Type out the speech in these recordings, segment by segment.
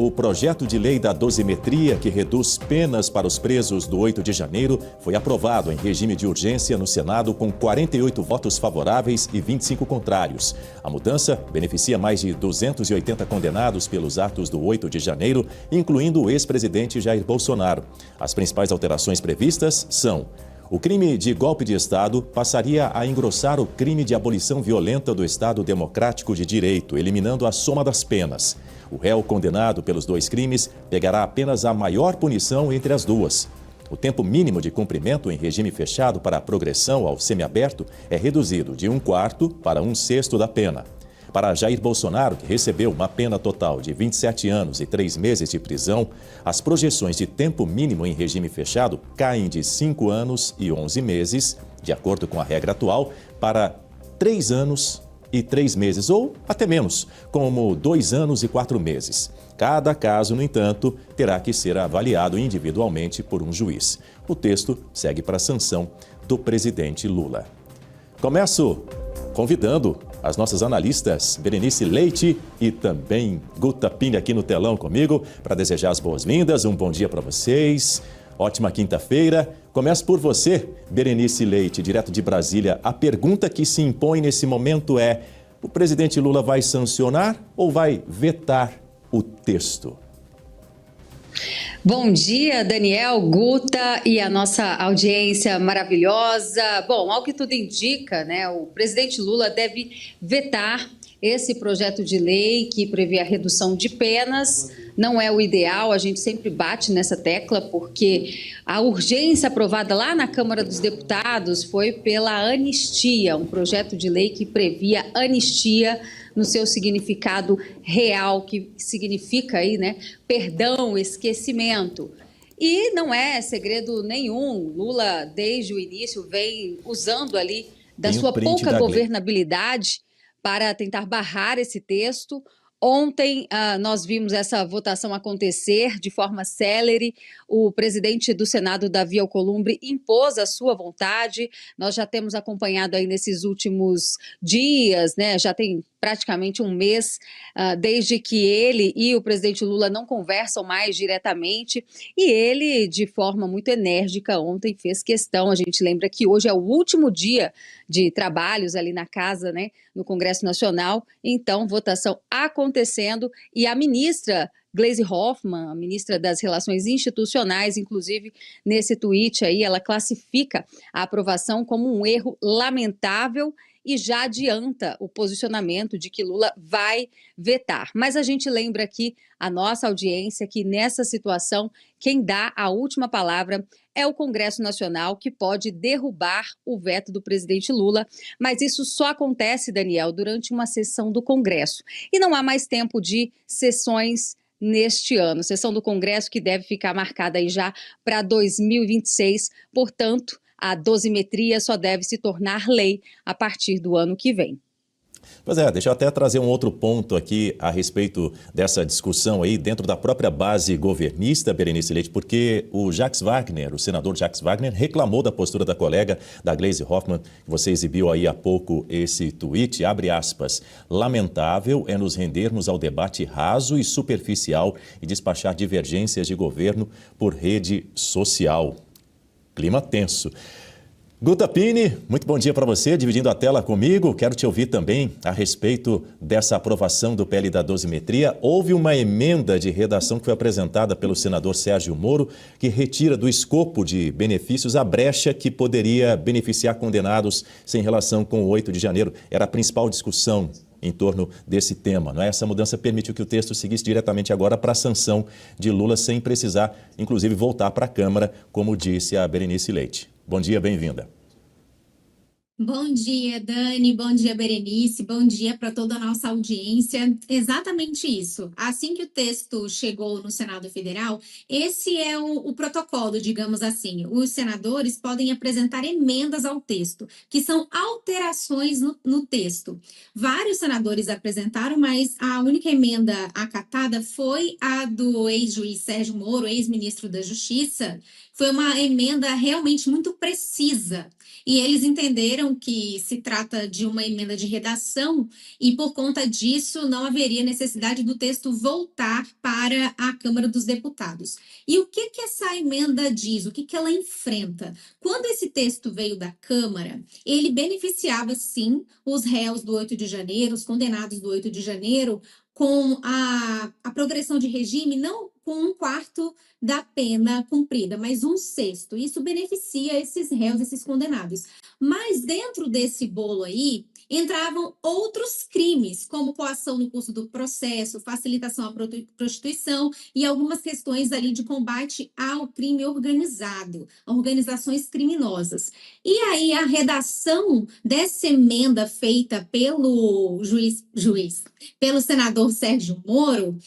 O projeto de lei da dosimetria, que reduz penas para os presos do 8 de janeiro, foi aprovado em regime de urgência no Senado com 48 votos favoráveis e 25 contrários. A mudança beneficia mais de 280 condenados pelos atos do 8 de janeiro, incluindo o ex-presidente Jair Bolsonaro. As principais alterações previstas são: o crime de golpe de Estado passaria a engrossar o crime de abolição violenta do Estado Democrático de Direito, eliminando a soma das penas. O réu condenado pelos dois crimes pegará apenas a maior punição entre as duas. O tempo mínimo de cumprimento em regime fechado para a progressão ao semiaberto é reduzido de 1/4 para 1/6 da pena. Para Jair Bolsonaro, que recebeu uma pena total de 27 anos e 3 meses de prisão, as projeções de tempo mínimo em regime fechado caem de 5 anos e 11 meses, de acordo com a regra atual, para 3 anos e 3 meses, ou até menos, como 2 anos e 4 meses. Cada caso, no entanto, terá que ser avaliado individualmente por um juiz. O texto segue para a sanção do presidente Lula. Começo convidando as nossas analistas Berenice Leite e também Guta Pigne aqui no telão comigo para desejar as boas-vindas. Um bom dia para vocês. Ótima quinta-feira. Começo por você, Berenice Leite, direto de Brasília. A pergunta que se impõe nesse momento é: o presidente Lula vai sancionar ou vai vetar o texto? Bom dia, Daniel, Guta e a nossa audiência maravilhosa. Bom, ao que tudo indica, né, o presidente Lula deve vetar esse projeto de lei que prevê a redução de penas. Não é o ideal, a gente sempre bate nessa tecla, porque a urgência aprovada lá na Câmara dos Deputados foi pela anistia, um projeto de lei que previa anistia no seu significado real, que significa aí, né, perdão, esquecimento. E não é segredo nenhum, Lula, desde o início, vem usando ali da sua pouca governabilidade para tentar barrar esse texto. Ontem, nós vimos essa votação acontecer de forma célere. O presidente do Senado, Davi Alcolumbre, impôs a sua vontade. Nós já temos acompanhado aí nesses últimos dias, né? Já tem praticamente um mês desde que ele e o presidente Lula não conversam mais diretamente. E ele, de forma muito enérgica, ontem fez questão. A gente lembra que hoje é o último dia de trabalhos ali na casa, né, no Congresso Nacional. Então, votação acontecendo, e a ministra Gleisi Hoffmann, a ministra das Relações Institucionais, inclusive nesse tweet aí, ela classifica a aprovação como um erro lamentável e já adianta o posicionamento de que Lula vai vetar. Mas a gente lembra aqui a nossa audiência que nessa situação quem dá a última palavra é o Congresso Nacional, que pode derrubar o veto do presidente Lula, mas isso só acontece, Daniel, durante uma sessão do Congresso. E não há mais tempo de sessões neste ano, sessão do Congresso que deve ficar marcada aí já para 2026, portanto, a dosimetria só deve se tornar lei a partir do ano que vem. Pois é, deixa eu até trazer um outro ponto aqui a respeito dessa discussão aí dentro da própria base governista, Berenice Leite, porque o Jacques Wagner, o senador Jacques Wagner, reclamou da postura da colega, da Gleisi Hoffmann, que você exibiu aí há pouco esse tweet, abre aspas: lamentável é nos rendermos ao debate raso e superficial e despachar divergências de governo por rede social. Clima tenso. Guta Pigne, muito bom dia para você, dividindo a tela comigo. Quero te ouvir também a respeito dessa aprovação do PL da dosimetria. Houve uma emenda de redação que foi apresentada pelo senador Sérgio Moro, que retira do escopo de benefícios a brecha que poderia beneficiar condenados sem relação com o 8 de janeiro. Era a principal discussão em torno desse tema, não é? Essa mudança permitiu que o texto seguisse diretamente agora para a sanção de Lula, sem precisar, inclusive, voltar para a Câmara, como disse a Berenice Leite. Bom dia, bem-vinda. Bom dia, Dani, bom dia, Berenice, bom dia para toda a nossa audiência. Exatamente isso. Assim que o texto chegou no Senado Federal, esse é o protocolo, digamos assim. Os senadores podem apresentar emendas ao texto, que são alterações no texto. Vários senadores apresentaram, mas a única emenda acatada foi a do ex-juiz Sérgio Moro, ex-ministro da Justiça. foi uma emenda realmente muito precisa. E eles entenderam que se trata de uma emenda de redação e, por conta disso, não haveria necessidade do texto voltar para a Câmara dos Deputados. E o que essa emenda diz? O que ela enfrenta? Quando esse texto veio da Câmara, ele beneficiava, sim, os réus do 8 de janeiro, os condenados do 8 de janeiro, com a progressão de regime, não com 1/4 da pena cumprida, mas 1/6. Isso beneficia esses réus, esses condenados. Mas dentro desse bolo aí, entravam outros crimes, como coação no curso do processo, facilitação à prostituição e algumas questões ali de combate ao crime organizado, a organizações criminosas. E aí a redação dessa emenda feita pelo pelo senador Sérgio Moro,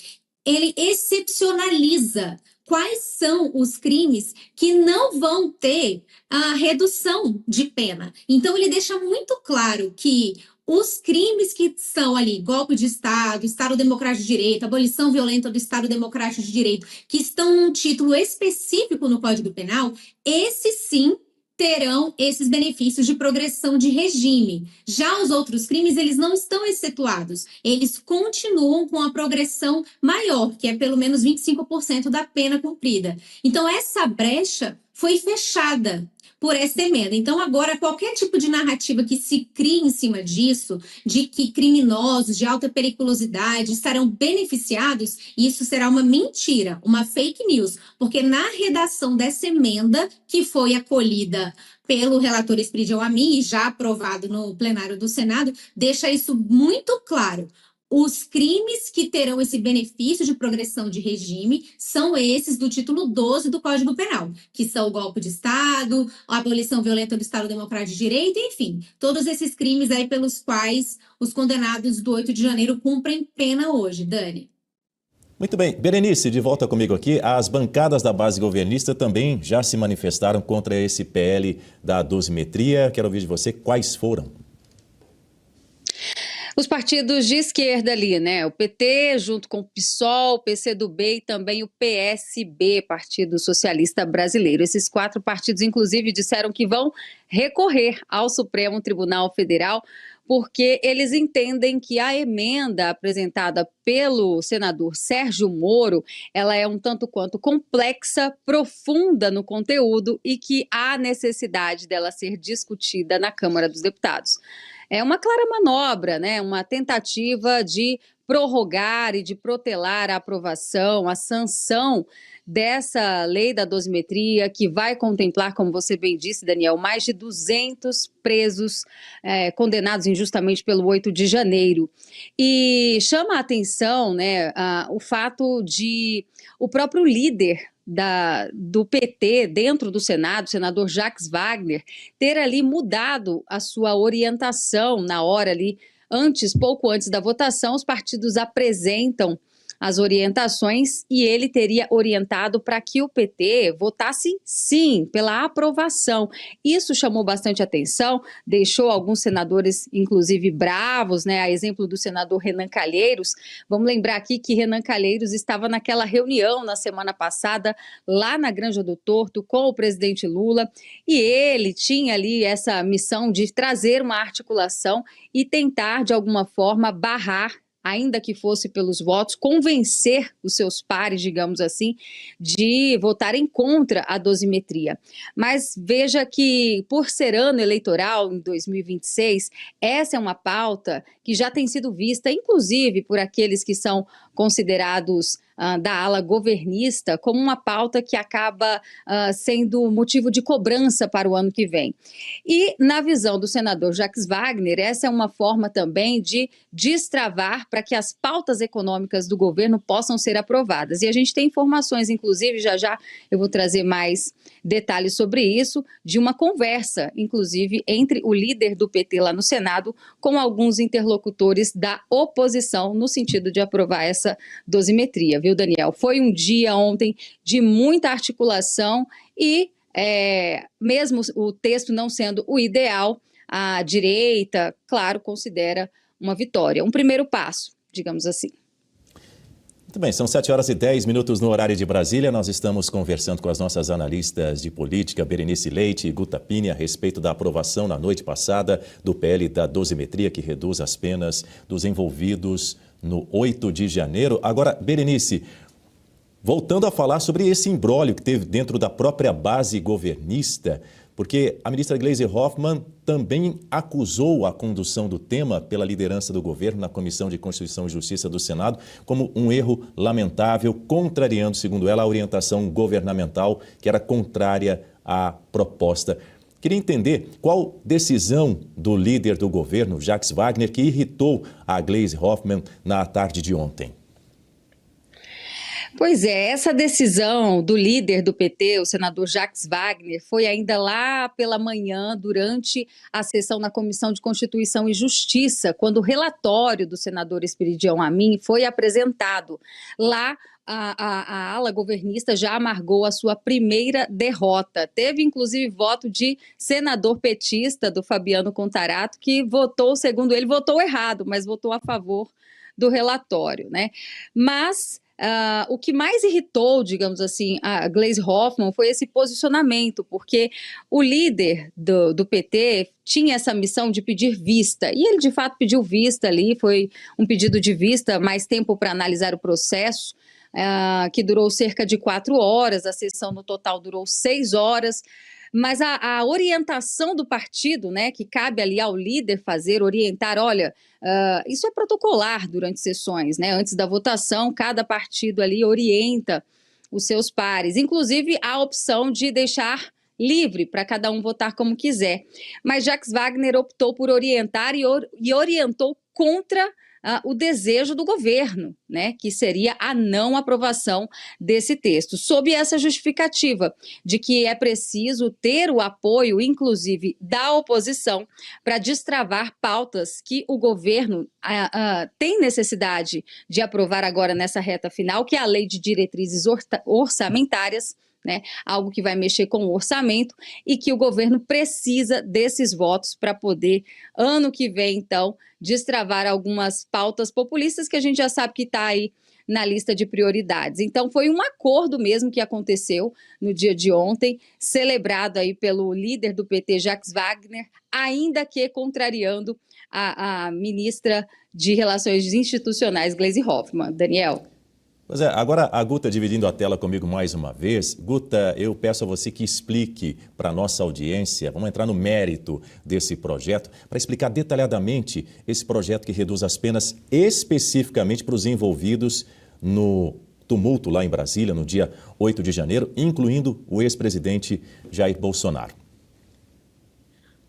ele excepcionaliza quais são os crimes que não vão ter a redução de pena. Então, ele deixa muito claro que os crimes que são ali, golpe de Estado, Estado Democrático de Direito, abolição violenta do Estado Democrático de Direito, que estão num título específico no Código Penal, esses sim terão esses benefícios de progressão de regime. Já os outros crimes, eles não estão excetuados. Eles continuam com a progressão maior, que é pelo menos 25% da pena cumprida. Então, essa brecha foi fechada por essa emenda. Então, agora, qualquer tipo de narrativa que se crie em cima disso, de que criminosos de alta periculosidade estarão beneficiados, isso será uma mentira, uma fake news, porque na redação dessa emenda, que foi acolhida pelo relator Espírito Amin e já aprovado no plenário do Senado, deixa isso muito claro. Os crimes que terão esse benefício de progressão de regime são esses do título 12 do Código Penal, que são o golpe de Estado, a abolição violenta do Estado Democrático de Direito, enfim, todos esses crimes aí pelos quais os condenados do 8 de janeiro cumprem pena hoje, Dani. Muito bem. Berenice, de volta comigo aqui. As bancadas da base governista também já se manifestaram contra esse PL da dosimetria. Quero ouvir de você quais foram. Os partidos de esquerda ali, né? O PT, junto com o PSOL, o PCdoB e também o PSB, Partido Socialista Brasileiro. Esses 4 partidos, inclusive, disseram que vão recorrer ao Supremo Tribunal Federal, porque eles entendem que a emenda apresentada pelo senador Sérgio Moro, ela é um tanto quanto complexa, profunda no conteúdo e que há necessidade dela ser discutida na Câmara dos Deputados. É uma clara manobra, né? Uma tentativa de prorrogar e de protelar a aprovação, a sanção dessa lei da dosimetria, que vai contemplar, como você bem disse, Daniel, mais de 200 presos condenados injustamente pelo 8 de janeiro. E chama a atenção, né, o fato de o próprio líder do PT dentro do Senado, o senador Jacques Wagner, ter ali mudado a sua orientação na hora ali, pouco antes da votação, os partidos apresentam as orientações e ele teria orientado para que o PT votasse sim pela aprovação. Isso chamou bastante atenção, deixou alguns senadores, inclusive, bravos, né? A exemplo do senador Renan Calheiros. Vamos lembrar aqui que Renan Calheiros estava naquela reunião na semana passada, lá na Granja do Torto, com o presidente Lula, e ele tinha ali essa missão de trazer uma articulação e tentar, de alguma forma, barrar, ainda que fosse pelos votos, convencer os seus pares, digamos assim, de votarem contra a dosimetria. Mas veja que, por ser ano eleitoral, em 2026, essa é uma pauta que já tem sido vista, inclusive por aqueles que são considerados da ala governista, como uma pauta que acaba sendo motivo de cobrança para o ano que vem. E, na visão do senador Jacques Wagner, essa é uma forma também de destravar para que as pautas econômicas do governo possam ser aprovadas. E a gente tem informações, inclusive, já eu vou trazer mais detalhes sobre isso, de uma conversa, inclusive, entre o líder do PT lá no Senado com alguns interlocutores da oposição, no sentido de aprovar essa dosimetria, viu, Daniel? Foi um dia ontem de muita articulação e, mesmo o texto não sendo o ideal, a direita, claro, considera uma vitória, um primeiro passo, digamos assim. Muito bem, são 7h10 no horário de Brasília. Nós estamos conversando com as nossas analistas de política, Berenice Leite e Guta Pini, a respeito da aprovação na noite passada do PL da dosimetria, que reduz as penas dos envolvidos no 8 de janeiro. Agora, Berenice, voltando a falar sobre esse imbróglio que teve dentro da própria base governista, porque a ministra Gleisi Hoffmann também acusou a condução do tema pela liderança do governo na Comissão de Constituição e Justiça do Senado como um erro lamentável, contrariando, segundo ela, a orientação governamental que era contrária à proposta. Queria entender qual decisão do líder do governo, Jacques Wagner, que irritou a Gleisi Hoffmann na tarde de ontem. Pois é, essa decisão do líder do PT, o senador Jacques Wagner, foi ainda lá pela manhã, durante a sessão na Comissão de Constituição e Justiça, quando o relatório do senador Esperidião Amin foi apresentado. Lá, a ala governista já amargou a sua primeira derrota. Teve, inclusive, voto de senador petista, do Fabiano Contarato, que votou, segundo ele, votou errado, mas votou a favor do relatório, né? Mas o que mais irritou, digamos assim, a Gleisi Hoffmann foi esse posicionamento, porque o líder do PT tinha essa missão de pedir vista, e ele de fato pediu vista ali, foi um pedido de vista, mais tempo para analisar o processo, que durou cerca de 4 horas, a sessão no total durou 6 horas, mas a orientação do partido, né, que cabe ali ao líder fazer, orientar, olha, isso é protocolar durante sessões, né, antes da votação, cada partido ali orienta os seus pares, inclusive a opção de deixar livre para cada um votar como quiser. Mas Jacques Wagner optou por orientar e orientou contra o desejo do governo, né, que seria a não aprovação desse texto, sob essa justificativa de que é preciso ter o apoio, inclusive, da oposição para destravar pautas que o governo tem necessidade de aprovar agora nessa reta final, que é a Lei de Diretrizes Orçamentárias, né, algo que vai mexer com o orçamento e que o governo precisa desses votos para poder, ano que vem, então, destravar algumas pautas populistas que a gente já sabe que está aí na lista de prioridades. Então, foi um acordo mesmo que aconteceu no dia de ontem, celebrado aí pelo líder do PT, Jacques Wagner, ainda que contrariando a ministra de Relações Institucionais, Gleisi Hoffmann. Daniel. Pois é, agora a Guta dividindo a tela comigo mais uma vez. Guta, eu peço a você que explique para a nossa audiência, vamos entrar no mérito desse projeto, para explicar detalhadamente esse projeto que reduz as penas especificamente para os envolvidos no tumulto lá em Brasília, no dia 8 de janeiro, incluindo o ex-presidente Jair Bolsonaro.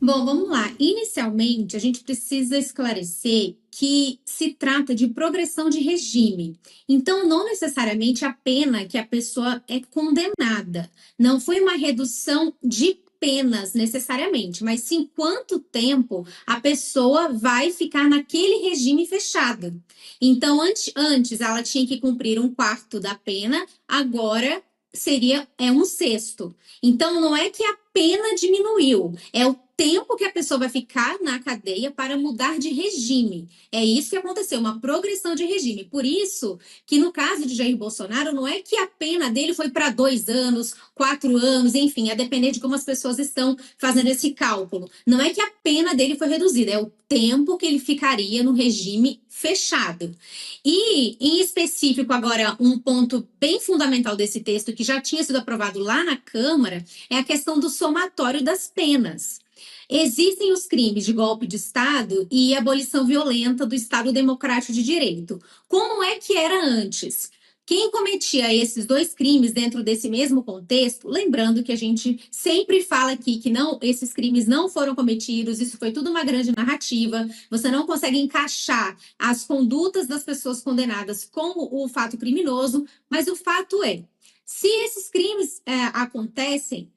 Bom, vamos lá. Inicialmente, a gente precisa esclarecer que se trata de progressão de regime. Então, não necessariamente a pena que a pessoa é condenada. Não foi uma redução de penas necessariamente, mas sim quanto tempo a pessoa vai ficar naquele regime fechado. Então, antes ela tinha que cumprir 1/4 da pena, agora seria 1/6. Então, não é que a pena diminuiu, é o tempo que a pessoa vai ficar na cadeia para mudar de regime. É isso que aconteceu, uma progressão de regime. Por isso que no caso de Jair Bolsonaro, não é que a pena dele foi para 2 anos, 4 anos, enfim, a depender de como as pessoas estão fazendo esse cálculo. Não é que a pena dele foi reduzida, é o tempo que ele ficaria no regime fechado. E, em específico, agora, um ponto bem fundamental desse texto, que já tinha sido aprovado lá na Câmara, é a questão do somatório das penas. Existem os crimes de golpe de Estado e abolição violenta do Estado Democrático de Direito. Como é que era antes? Quem cometia esses 2 crimes dentro desse mesmo contexto, lembrando que a gente sempre fala aqui que esses crimes não foram cometidos, isso foi tudo uma grande narrativa, você não consegue encaixar as condutas das pessoas condenadas com o fato criminoso, mas o fato é, se esses crimes acontecem,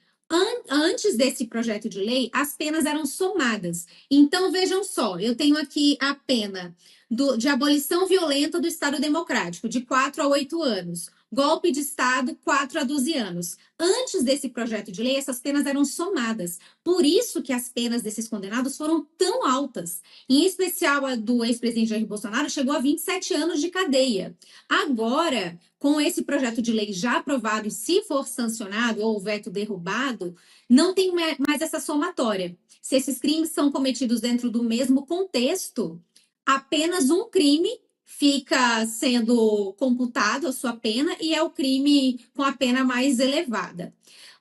antes desse projeto de lei, as penas eram somadas. Então, vejam só, eu tenho aqui a pena de abolição violenta do Estado Democrático, de 4 a 8 anos. Golpe de Estado, 4 a 12 anos. Antes desse projeto de lei, essas penas eram somadas. Por isso que as penas desses condenados foram tão altas. Em especial, a do ex-presidente Jair Bolsonaro chegou a 27 anos de cadeia. Agora, com esse projeto de lei já aprovado, e se for sancionado ou o veto derrubado, não tem mais essa somatória. Se esses crimes são cometidos dentro do mesmo contexto, apenas um crime fica sendo computado a sua pena e é o crime com a pena mais elevada.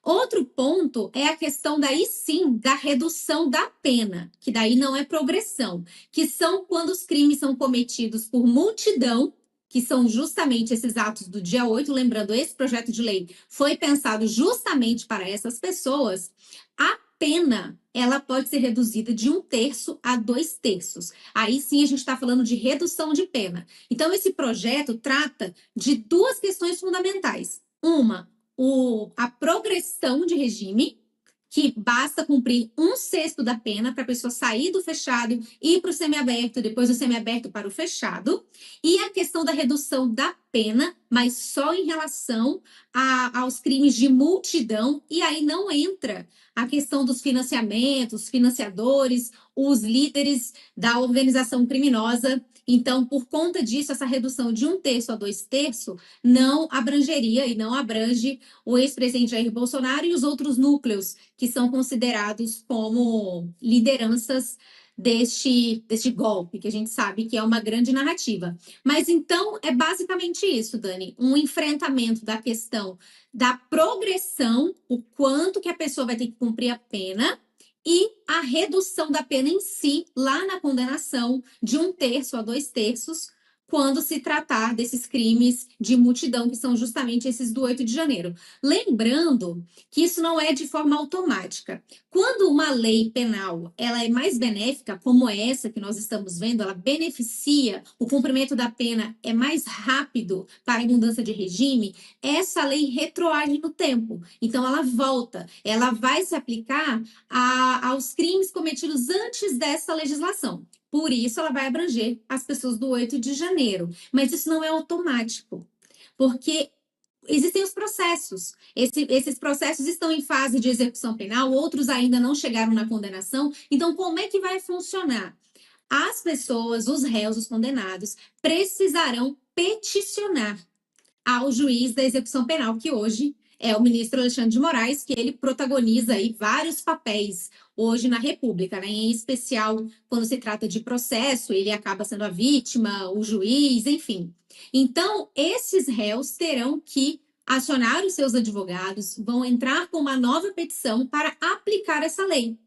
Outro ponto é a questão daí sim da redução da pena, que daí não é progressão, que são quando os crimes são cometidos por multidão, que são justamente esses atos do dia 8, lembrando, esse projeto de lei foi pensado justamente para essas pessoas, a pena, ela pode ser reduzida de 1/3 a 2/3. Aí sim a gente está falando de redução de pena. Então, esse projeto trata de duas questões fundamentais. Uma, a progressão de regime, que basta cumprir 1/6 da pena para a pessoa sair do fechado e ir para o semiaberto, depois do semiaberto para o fechado. E a questão da redução da pena, mas só em relação aos crimes de multidão, e aí não entra a questão dos financiamentos, financiadores, os líderes da organização criminosa. Então, por conta disso, essa redução de 1/3 a 2/3 não abrangeria e não abrange o ex-presidente Jair Bolsonaro e os outros núcleos que são considerados como lideranças deste golpe, que a gente sabe que é uma grande narrativa. Mas então é basicamente isso, Dani, um enfrentamento da questão da progressão, o quanto que a pessoa vai ter que cumprir a pena, e a redução da pena em si, lá na condenação, de 1/3 a 2/3, quando se tratar desses crimes de multidão, que são justamente esses do 8 de janeiro. Lembrando que isso não é de forma automática. Quando uma lei penal ela é mais benéfica, como essa que nós estamos vendo, ela beneficia, o cumprimento da pena é mais rápido para a mudança de regime, essa lei retroage no tempo. Então, ela volta, ela vai se aplicar aos crimes cometidos antes dessa legislação. Por isso, ela vai abranger as pessoas do 8 de janeiro. Mas isso não é automático, porque existem os processos. Esses processos estão em fase de execução penal, outros ainda não chegaram na condenação. Então, como é que vai funcionar? As pessoas, os réus, os condenados, precisarão peticionar ao juiz da execução penal, que hoje é o ministro Alexandre de Moraes, que ele protagoniza aí vários papéis hoje na República, né? Em especial quando se trata de processo, ele acaba sendo a vítima, o juiz, enfim. Então, esses réus terão que acionar os seus advogados, vão entrar com uma nova petição para aplicar essa lei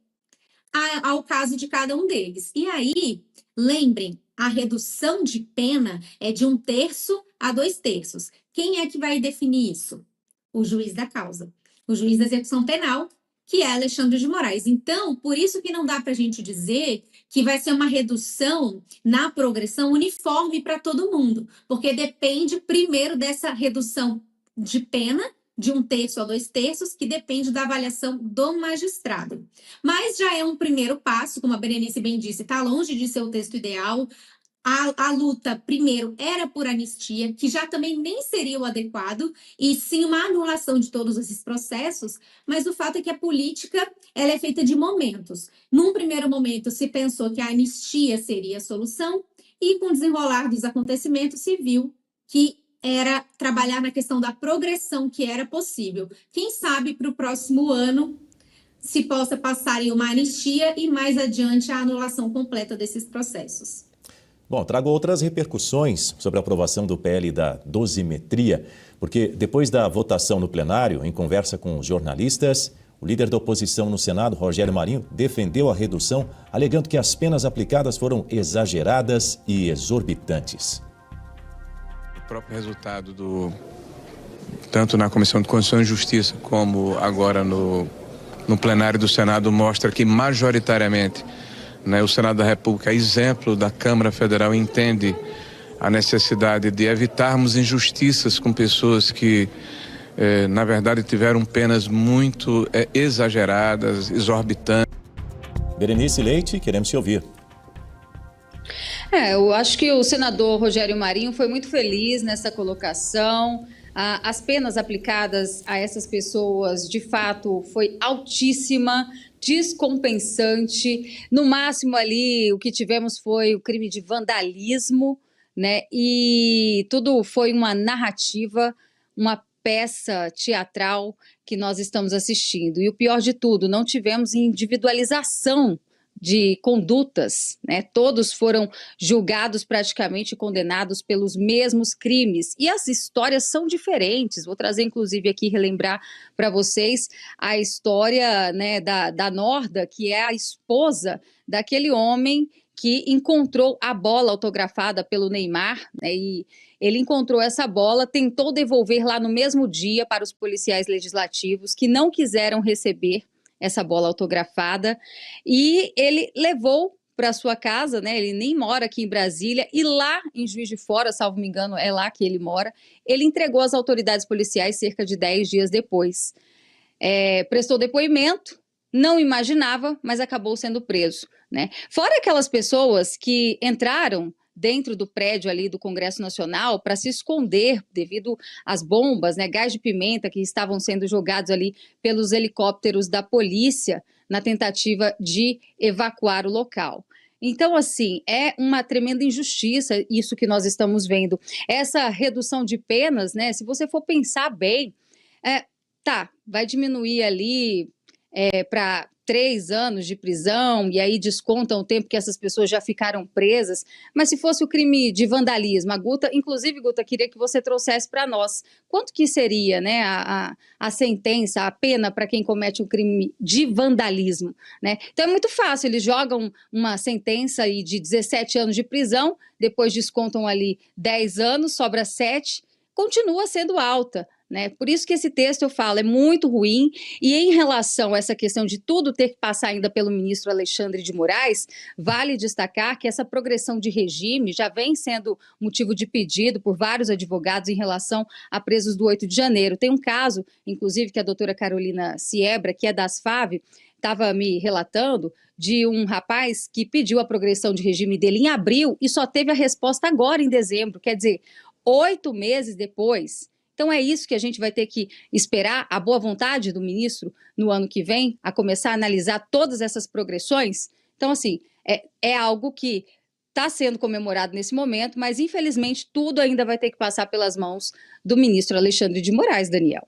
ao caso de cada um deles. E aí, lembrem, a redução de pena é de 1/3 a 2/3. Quem é que vai definir isso? O juiz da causa, o juiz da execução penal, que é Alexandre de Moraes. Então, por isso que não dá para a gente dizer que vai ser uma redução na progressão uniforme para todo mundo, porque depende primeiro dessa redução de pena, de 1/3 a 2/3, que depende da avaliação do magistrado. Mas já é um primeiro passo, como a Berenice bem disse, está longe de ser o texto ideal. A luta, primeiro, era por anistia, que já também nem seria o adequado, e sim uma anulação de todos esses processos, mas o fato é que a política ela é feita de momentos. Num primeiro momento, se pensou que a anistia seria a solução, e com o desenrolar dos acontecimentos, se viu que era trabalhar na questão da progressão que era possível. Quem sabe para o próximo ano se possa passar em uma anistia e mais adiante a anulação completa desses processos. Bom, trago outras repercussões sobre a aprovação do PL da dosimetria, porque depois da votação no plenário, em conversa com os jornalistas, o líder da oposição no Senado, Rogério Marinho, defendeu a redução, alegando que as penas aplicadas foram exageradas e exorbitantes. O próprio resultado tanto na Comissão de Constituição e Justiça como agora no plenário do Senado mostra que majoritariamente o Senado da República, exemplo da Câmara Federal, entende a necessidade de evitarmos injustiças com pessoas que, na verdade, tiveram penas muito exageradas, exorbitantes. Berenice Leite, queremos te ouvir. Eu acho que o senador Rogério Marinho foi muito feliz nessa colocação. As penas aplicadas a essas pessoas, de fato, foi altíssima, descompensante. No máximo ali, o que tivemos foi o crime de vandalismo, né? E tudo foi uma narrativa, uma peça teatral que nós estamos assistindo. E o pior de tudo, não tivemos individualização de condutas, né? Todos foram julgados praticamente condenados pelos mesmos crimes. E as histórias são diferentes. Vou trazer, inclusive, aqui, relembrar para vocês a história, né, da Norda, que é a esposa daquele homem que encontrou a bola autografada pelo Neymar, né, e ele encontrou essa bola, tentou devolver lá no mesmo dia para os policiais legislativos, que não quiseram receber essa bola autografada, e ele levou para sua casa, né? Ele nem mora aqui em Brasília, e lá em Juiz de Fora, salvo me engano, é lá que ele mora, ele entregou às autoridades policiais cerca de 10 dias depois. Prestou depoimento, não imaginava, mas acabou sendo preso, né? Fora aquelas pessoas que entraram dentro do prédio ali do Congresso Nacional para se esconder devido às bombas, né, gás de pimenta que estavam sendo jogados ali pelos helicópteros da polícia na tentativa de evacuar o local. Então, assim, é uma tremenda injustiça isso que nós estamos vendo. Essa redução de penas, né, se você for pensar bem, vai diminuir ali para 3 anos de prisão, e aí descontam o tempo que essas pessoas já ficaram presas, mas se fosse o crime de vandalismo, inclusive, Guta, queria que você trouxesse para nós, quanto que seria, né, a sentença, a pena para quem comete um crime de vandalismo, né? Então é muito fácil, eles jogam uma sentença aí de 17 anos de prisão, depois descontam ali 10 anos, sobra 7, continua sendo alta, né? Por isso que esse texto, eu falo, é muito ruim. E em relação a essa questão de tudo ter que passar ainda pelo ministro Alexandre de Moraes, vale destacar que essa progressão de regime já vem sendo motivo de pedido por vários advogados em relação a presos do 8 de janeiro. Tem um caso, inclusive, que a doutora Carolina Siebra, que é da ASFAV, estava me relatando, de um rapaz que pediu a progressão de regime dele em abril e só teve a resposta agora em dezembro, quer dizer, 8 meses depois. Então é isso que a gente vai ter que esperar, a boa vontade do ministro no ano que vem, a começar a analisar todas essas progressões. Então, assim, é algo que está sendo comemorado nesse momento, mas infelizmente tudo ainda vai ter que passar pelas mãos do ministro Alexandre de Moraes, Daniel.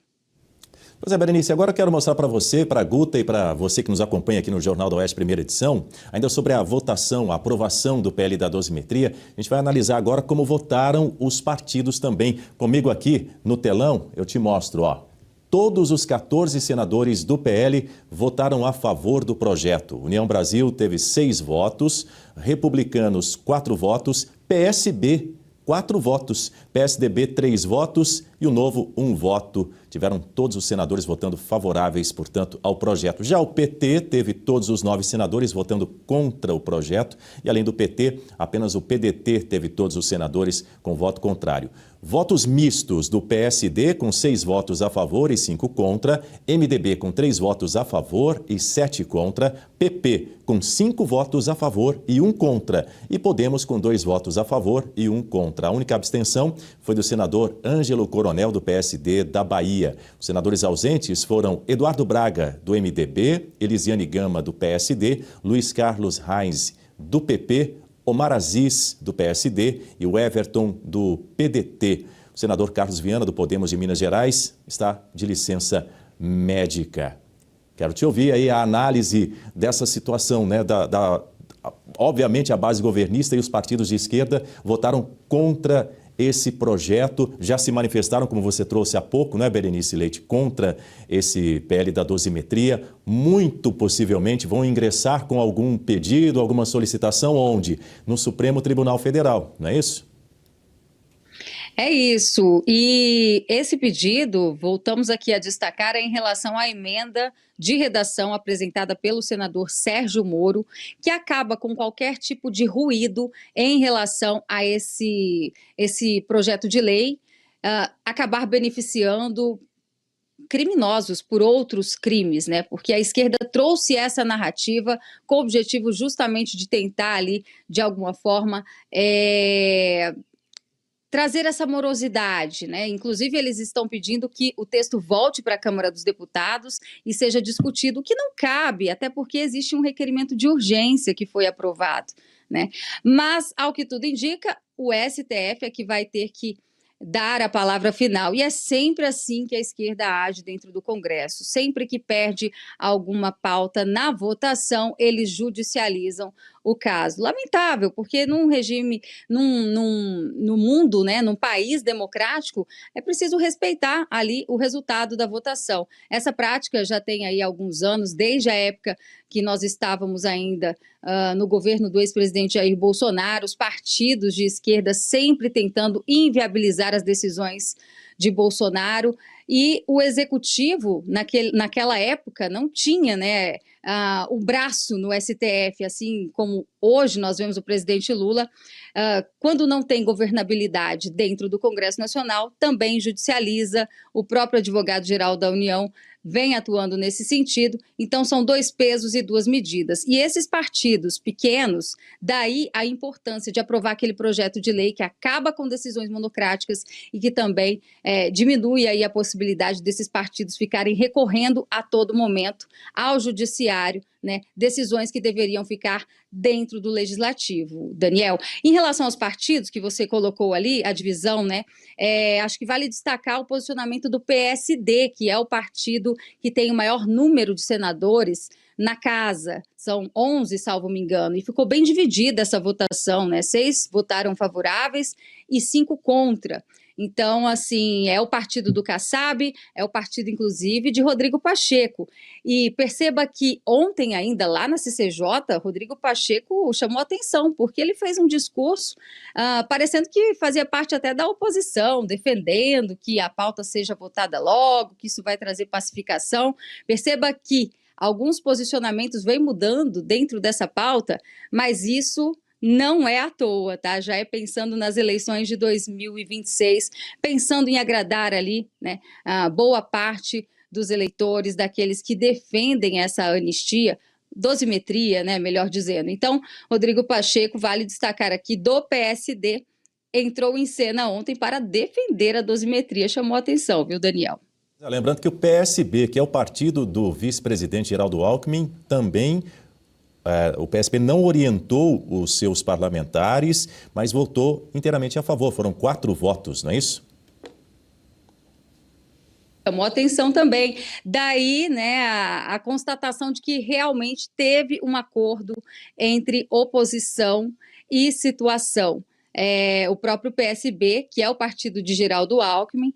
Pois é, Berenice, agora eu quero mostrar para você, para a Guta e para você que nos acompanha aqui no Jornal do Oeste, primeira edição, ainda sobre a votação, a aprovação do PL da dosimetria. A gente vai analisar agora como votaram os partidos também. Comigo aqui no telão, eu te mostro, ó. Todos os 14 senadores do PL votaram a favor do projeto. União Brasil teve 6 votos, Republicanos 4 votos, PSB 4 votos, PSDB 3 votos e o Novo 1 voto. Tiveram todos os senadores votando favoráveis, portanto, ao projeto. Já o PT teve todos os 9 senadores votando contra o projeto e, além do PT, apenas o PDT teve todos os senadores com voto contrário. Votos mistos do PSD com 6 votos a favor e 5 contra, MDB com 3 votos a favor e 7 contra, PP com 5 votos a favor e 1 contra e Podemos com 2 votos a favor e 1 contra. A única abstenção foi do senador Ângelo Coronel, do PSD da Bahia. Os senadores ausentes foram Eduardo Braga, do MDB, Elisiane Gama, do PSD, Luiz Carlos Reis, do PP, Omar Aziz, do PSD e o Everton, do PDT. O senador Carlos Viana, do Podemos de Minas Gerais, está de licença médica. Quero te ouvir aí a análise dessa situação, né? Obviamente a base governista e os partidos de esquerda votaram contra esse projeto, já se manifestaram, como você trouxe há pouco, né, Berenice Leite, contra esse PL da dosimetria. Muito possivelmente vão ingressar com algum pedido, alguma solicitação, onde? No Supremo Tribunal Federal, não é isso? É isso, e esse pedido, voltamos aqui a destacar, é em relação à emenda de redação apresentada pelo senador Sérgio Moro, que acaba com qualquer tipo de ruído em relação a esse projeto de lei, acabar beneficiando criminosos por outros crimes, né? Porque a esquerda trouxe essa narrativa com o objetivo justamente de tentar ali, de alguma forma, trazer essa morosidade, né? Inclusive, eles estão pedindo que o texto volte para a Câmara dos Deputados e seja discutido, o que não cabe, até porque existe um requerimento de urgência que foi aprovado, né? Mas, ao que tudo indica, o STF é que vai ter que dar a palavra final. E é sempre assim que a esquerda age dentro do Congresso. Sempre que perde alguma pauta na votação, eles judicializam o caso. Lamentável, porque num regime, no mundo, né, num país democrático, é preciso respeitar ali o resultado da votação. Essa prática já tem aí alguns anos, desde a época que nós estávamos ainda no governo do ex-presidente Jair Bolsonaro, os partidos de esquerda sempre tentando inviabilizar as decisões de Bolsonaro, e o executivo, naquela época, não tinha, né, o braço no STF, assim como hoje nós vemos o presidente Lula, quando não tem governabilidade dentro do Congresso Nacional, também judicializa. O próprio advogado-geral da União vem atuando nesse sentido. Então, são 2 pesos e 2 medidas. E esses partidos pequenos, daí a importância de aprovar aquele projeto de lei que acaba com decisões monocráticas e que também diminui aí a possibilidade desses partidos ficarem recorrendo a todo momento ao judiciário, né, decisões que deveriam ficar dentro do legislativo. Daniel, em relação aos partidos que você colocou ali, a divisão, né, acho que vale destacar o posicionamento do PSD, que é o partido que tem o maior número de senadores na casa, são 11, salvo me engano, e ficou bem dividida essa votação, né? 6 votaram favoráveis e 5 contra. Então, assim, é o partido do Kassab, é o partido, inclusive, de Rodrigo Pacheco. E perceba que ontem ainda, lá na CCJ, Rodrigo Pacheco chamou atenção, porque ele fez um discurso parecendo que fazia parte até da oposição, defendendo que a pauta seja votada logo, que isso vai trazer pacificação. Perceba que alguns posicionamentos vêm mudando dentro dessa pauta, mas isso não é à toa, tá? Já é pensando nas eleições de 2026, pensando em agradar ali, né, a boa parte dos eleitores, daqueles que defendem essa anistia, dosimetria, né, melhor dizendo. Então, Rodrigo Pacheco, vale destacar aqui, do PSD, entrou em cena ontem para defender a dosimetria. Chamou a atenção, viu, Daniel? Lembrando que o PSB, que é o partido do vice-presidente Geraldo Alckmin, também o PSB não orientou os seus parlamentares, mas votou inteiramente a favor. Foram 4 votos, não é isso? Chamou atenção também. Daí, né, a constatação de que realmente teve um acordo entre oposição e situação. O próprio PSB, que é o partido de Geraldo Alckmin,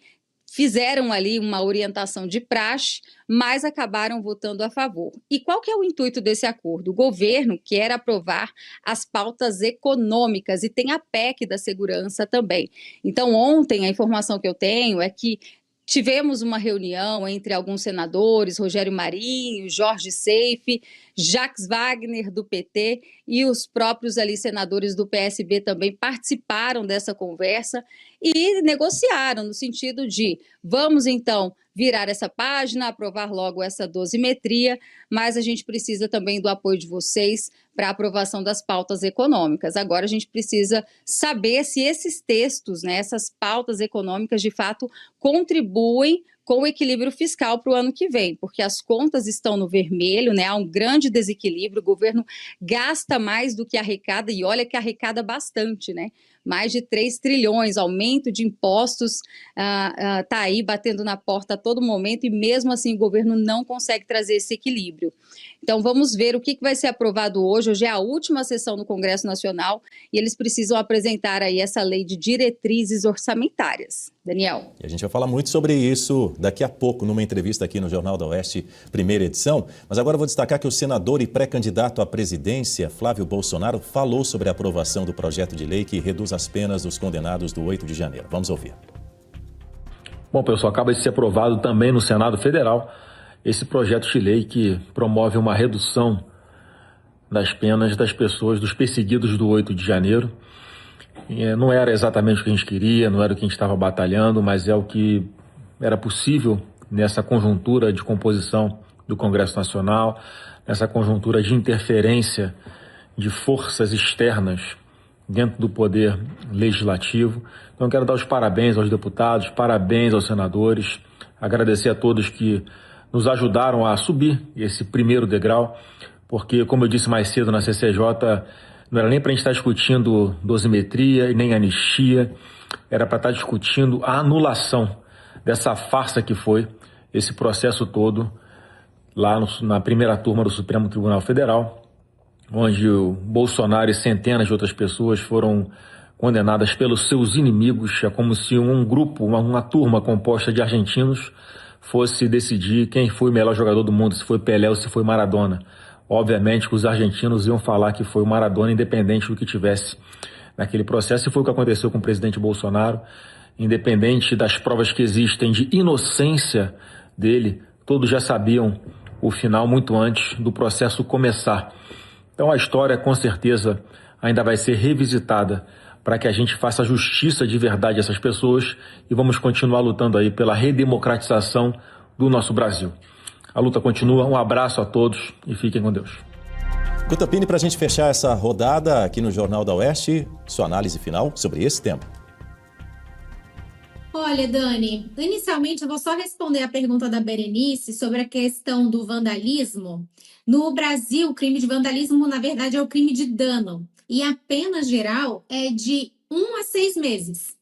fizeram ali uma orientação de praxe, mas acabaram votando a favor. E qual que é o intuito desse acordo? O governo quer aprovar as pautas econômicas e tem a PEC da segurança também. Então, ontem, a informação que eu tenho é que tivemos uma reunião entre alguns senadores, Rogério Marinho, Jorge Seife, Jacques Wagner, do PT, e os próprios ali senadores do PSB também participaram dessa conversa e negociaram no sentido de vamos então virar essa página, aprovar logo essa dosimetria, mas a gente precisa também do apoio de vocês para a aprovação das pautas econômicas. Agora a gente precisa saber se esses textos, né, essas pautas econômicas, de fato, contribuem com o equilíbrio fiscal para o ano que vem, porque as contas estão no vermelho, né? Há um grande desequilíbrio, o governo gasta mais do que arrecada, e olha que arrecada bastante, né? Mais de 3 trilhões, aumento de impostos está aí batendo na porta a todo momento, e mesmo assim o governo não consegue trazer esse equilíbrio. Então vamos ver o que vai ser aprovado hoje. Hoje é a última sessão no Congresso Nacional e eles precisam apresentar aí essa lei de diretrizes orçamentárias. Daniel. E a gente vai falar muito sobre isso daqui a pouco, numa entrevista aqui no Jornal da Oeste, primeira edição. Mas agora eu vou destacar que o senador e pré-candidato à presidência, Flávio Bolsonaro, falou sobre a aprovação do projeto de lei que reduz as penas dos condenados do 8 de janeiro. Vamos ouvir. Bom, pessoal, acaba de ser aprovado também no Senado Federal esse projeto de lei que promove uma redução das penas das pessoas, dos perseguidos do 8 de janeiro. Não era exatamente o que a gente queria, não era o que a gente estava batalhando, mas é o que era possível nessa conjuntura de composição do Congresso Nacional, nessa conjuntura de interferência de forças externas dentro do poder legislativo. Então, quero dar os parabéns aos deputados, parabéns aos senadores, agradecer a todos que nos ajudaram a subir esse primeiro degrau, porque, como eu disse mais cedo na CCJ, não era nem para a gente estar discutindo dosimetria e nem anistia, era para estar discutindo a anulação dessa farsa que foi esse processo todo lá na primeira turma do Supremo Tribunal Federal, onde o Bolsonaro e centenas de outras pessoas foram condenadas pelos seus inimigos. É como se um grupo, uma turma composta de argentinos fosse decidir quem foi o melhor jogador do mundo, se foi Pelé ou se foi Maradona. Obviamente que os argentinos iam falar que foi o Maradona, independente do que tivesse naquele processo, e foi o que aconteceu com o presidente Bolsonaro. Independente das provas que existem de inocência dele, todos já sabiam o final muito antes do processo começar. Então a história, com certeza, ainda vai ser revisitada para que a gente faça justiça de verdade a essas pessoas, e vamos continuar lutando aí pela redemocratização do nosso Brasil. A luta continua. Um abraço a todos e fiquem com Deus. Guta Piñi, para a gente fechar essa rodada aqui no Jornal da Oeste, sua análise final sobre esse tema. Olha, Dani, inicialmente eu vou só responder a pergunta da Berenice sobre a questão do vandalismo. No Brasil, o crime de vandalismo, na verdade, é o crime de dano. E a pena geral é de 1 a 6 meses.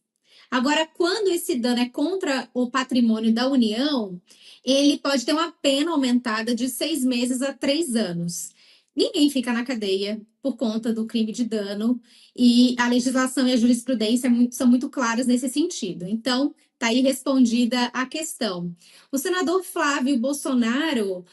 Agora, quando esse dano é contra o patrimônio da União, ele pode ter uma pena aumentada de 6 meses a 3 anos. Ninguém fica na cadeia por conta do crime de dano, e a legislação e a jurisprudência são muito claras nesse sentido. Então, está aí respondida a questão. O senador Flávio Bolsonaro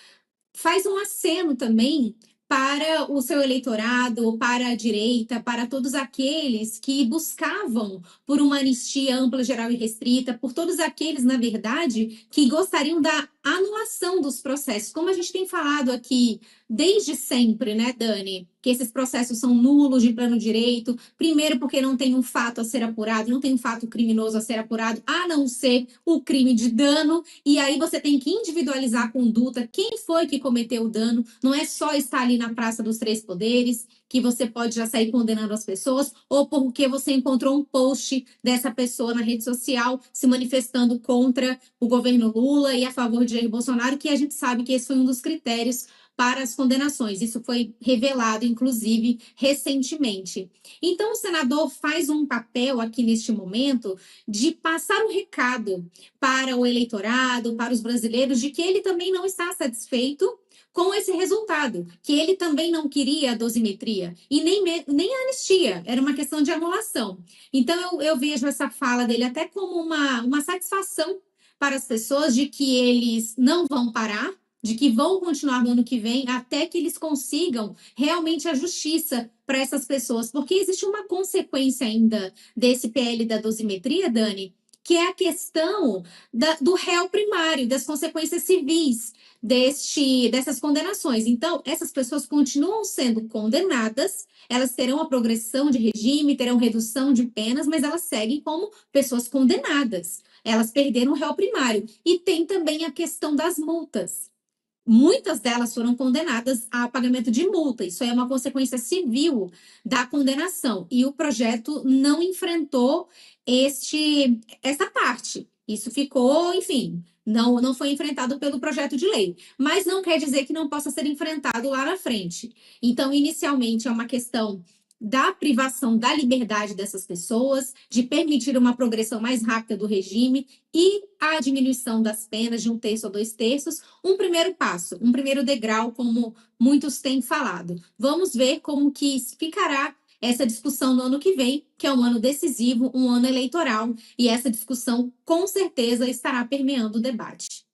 faz um aceno também para o seu eleitorado, para a direita, para todos aqueles que buscavam por uma anistia ampla, geral e restrita, por todos aqueles, na verdade, que gostariam da anulação dos processos. Como a gente tem falado aqui desde sempre, né, Dani? Que esses processos são nulos de pleno direito, primeiro porque não tem um fato a ser apurado, não tem um fato criminoso a ser apurado, a não ser o crime de dano, e aí você tem que individualizar a conduta, quem foi que cometeu o dano, não é só estar ali na Praça dos Três Poderes, que você pode já sair condenando as pessoas, ou porque você encontrou um post dessa pessoa na rede social se manifestando contra o governo Lula e a favor de Jair Bolsonaro, que a gente sabe que esse foi um dos critérios para as condenações. Isso foi revelado, inclusive, recentemente. Então, o senador faz um papel aqui neste momento de passar um recado para o eleitorado, para os brasileiros, de que ele também não está satisfeito com esse resultado, que ele também não queria a dosimetria e nem a anistia, era uma questão de anulação. Então, eu vejo essa fala dele até como uma satisfação para as pessoas de que eles não vão parar, de que vão continuar no ano que vem até que eles consigam realmente a justiça para essas pessoas, porque existe uma consequência ainda desse PL da dosimetria, Dani, que é a questão do réu primário, das consequências civis dessas condenações. Então, essas pessoas continuam sendo condenadas, elas terão a progressão de regime, terão redução de penas, mas elas seguem como pessoas condenadas. Elas perderam o réu primário. E tem também a questão das multas. Muitas delas foram condenadas a pagamento de multa. Isso é uma consequência civil da condenação. E o projeto não enfrentou essa parte. Isso ficou, enfim, não foi enfrentado pelo projeto de lei. Mas não quer dizer que não possa ser enfrentado lá na frente. Então, inicialmente, é uma questão da privação da liberdade dessas pessoas, de permitir uma progressão mais rápida do regime e a diminuição das penas de 1/3 ou 2/3, um primeiro passo, um primeiro degrau, como muitos têm falado. Vamos ver como que ficará essa discussão no ano que vem, que é um ano decisivo, um ano eleitoral, e essa discussão com certeza estará permeando o debate.